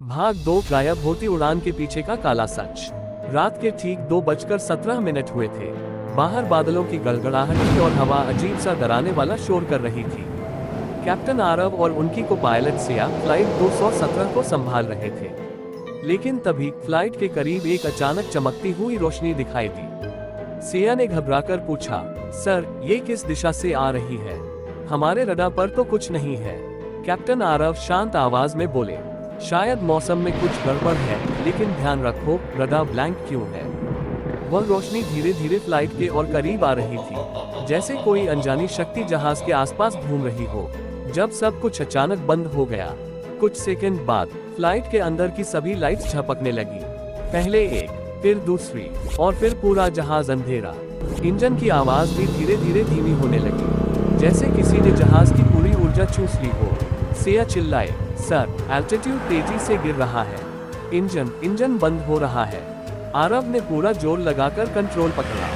भाग 2 गायब होती उड़ान के पीछे का काला सच। रात के ठीक 2:17 हुए थे। बाहर बादलों की गड़गड़ाहट और हवा अजीब सा डराने वाला शोर कर रही थी। कैप्टन आरव और उनकी को पायलट सिया फ्लाइट 217 को संभाल रहे थे। लेकिन तभी फ्लाइट के करीब एक अचानक चमकती हुई रोशनी दिखाई दी। सिया ने घबराकर पूछा, सर, ये किस दिशा से आ रही है? हमारे रडार पर तो कुछ नहीं है। कैप्टन आरव शांत आवाज में बोले, शायद मौसम में कुछ गड़बड़ है, लेकिन ध्यान रखो, रडार ब्लैंक क्यों है? वह रोशनी धीरे धीरे फ्लाइट के और करीब आ रही थी, जैसे कोई अनजानी शक्ति जहाज के आसपास घूम रही हो। जब सब कुछ अचानक बंद हो गया, कुछ सेकंड बाद फ्लाइट के अंदर की सभी लाइट्स झपकने लगी। पहले एक, फिर दूसरी, और फिर पूरा जहाज अंधेरा। इंजन की आवाज भी धीरे धीरे धीमी होने लगी, जैसे किसी ने जहाज की पूरी ऊर्जा चूस ली हो। सिया चिल्लाए, सर, एल्टीट्यूड तेजी से गिर रहा है। इंजन बंद हो रहा है। आरव ने पूरा जोर लगाकर कंट्रोल पकड़ा।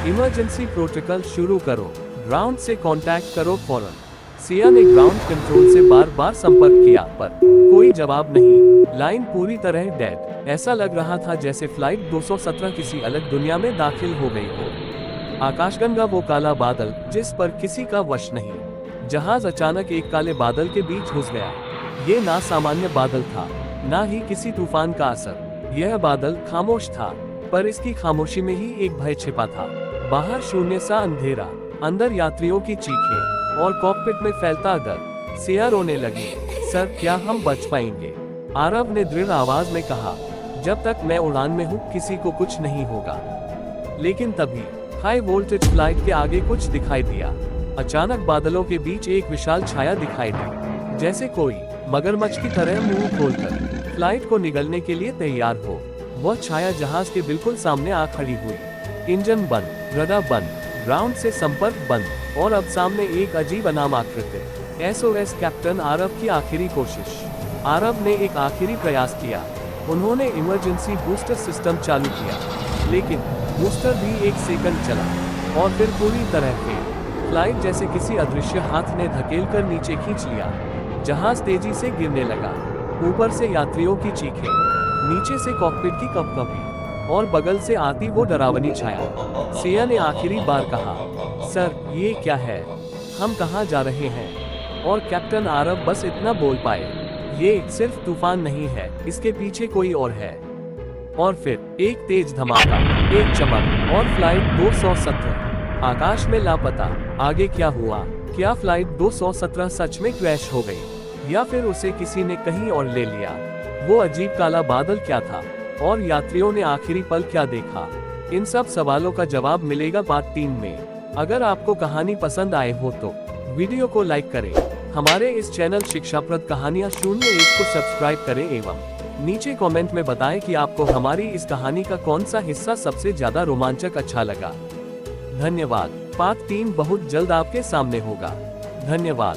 इमरजेंसी प्रोटोकॉल शुरू करो, ग्राउंड से कांटेक्ट करो फौरन। सिया ने ग्राउंड कंट्रोल से बार बार संपर्क किया, पर कोई जवाब नहीं। लाइन पूरी तरह डेड। ऐसा लग रहा था जैसे फ्लाइट 217 किसी अलग दुनिया में दाखिल हो गई हो। आकाशगंगा वो काला बादल जिस पर किसी का वश नहीं। जहाज अचानक एक काले बादल के बीच घुस गया। ये ना सामान्य बादल था, ना ही किसी तूफान का असर। यह बादल खामोश था, पर इसकी खामोशी में ही एक भय छिपा था। बाहर शून्य सा अंधेरा, अंदर यात्रियों की चीखें और कॉकपिट में फैलता डर। सिया रोने लगी, सर, क्या हम बच पाएंगे? आरव ने दृढ़ आवाज में कहा, जब तक मैं उड़ान में हूँ किसी को कुछ नहीं होगा। लेकिन तभी हाई वोल्टेज फ्लाइट के आगे कुछ दिखाई दिया। अचानक बादलों के बीच एक विशाल छाया दिखाई दी, जैसे कोई मगरमच्छ की तरह मुंह खोलकर फ्लाइट को निगलने के लिए तैयार हो। वह छाया जहाज के बिल्कुल सामने आ खड़ी हुई। इंजन बंद, रडार बंद, ग्राउंड से संपर्क बंद, और अब सामने एक अजीब अनाम आकृति। SOS कैप्टन आरव की आखिरी कोशिश। आरव ने एक आखिरी प्रयास किया। उन्होंने इमरजेंसी बूस्टर सिस्टम चालू किया, लेकिन बूस्टर भी एक सेकंड चला और फिर पूरी तरह फेल। फ्लाइट जैसे किसी अदृश्य हाथ ने धकेलकर नीचे खींच लिया। जहाज तेजी से गिरने लगा। ऊपर से यात्रियों की चीखें, नीचे से कॉकपिट की कपकपी, और बगल से आती वो डरावनी छाया। सिया ने आखिरी बार कहा, सर, ये क्या है? हम कहाँ जा रहे हैं? और कैप्टन आरव बस इतना बोल पाए, ये सिर्फ तूफान नहीं है, इसके पीछे कोई और है। और फिर एक तेज धमाका, एक चमक, और फ्लाइट 217 आकाश में लापता। आगे क्या हुआ? क्या फ्लाइट 217 सच में क्रैश हो गई, या फिर उसे किसी ने कहीं और ले लिया? वो अजीब काला बादल क्या था, और यात्रियों ने आखिरी पल क्या देखा? इन सब सवालों का जवाब मिलेगा पार्ट 3 में। अगर आपको कहानी पसंद आए हो तो वीडियो को लाइक करें, हमारे इस चैनल शिक्षाप्रद कहानियां 01 को सब्सक्राइब करें, एवं नीचे कमेंट में बताएं कि आपको हमारी इस कहानी का कौन सा हिस्सा सबसे ज्यादा रोमांचक अच्छा लगा। धन्यवाद। पार्ट 3 बहुत जल्द आपके सामने होगा। धन्यवाद।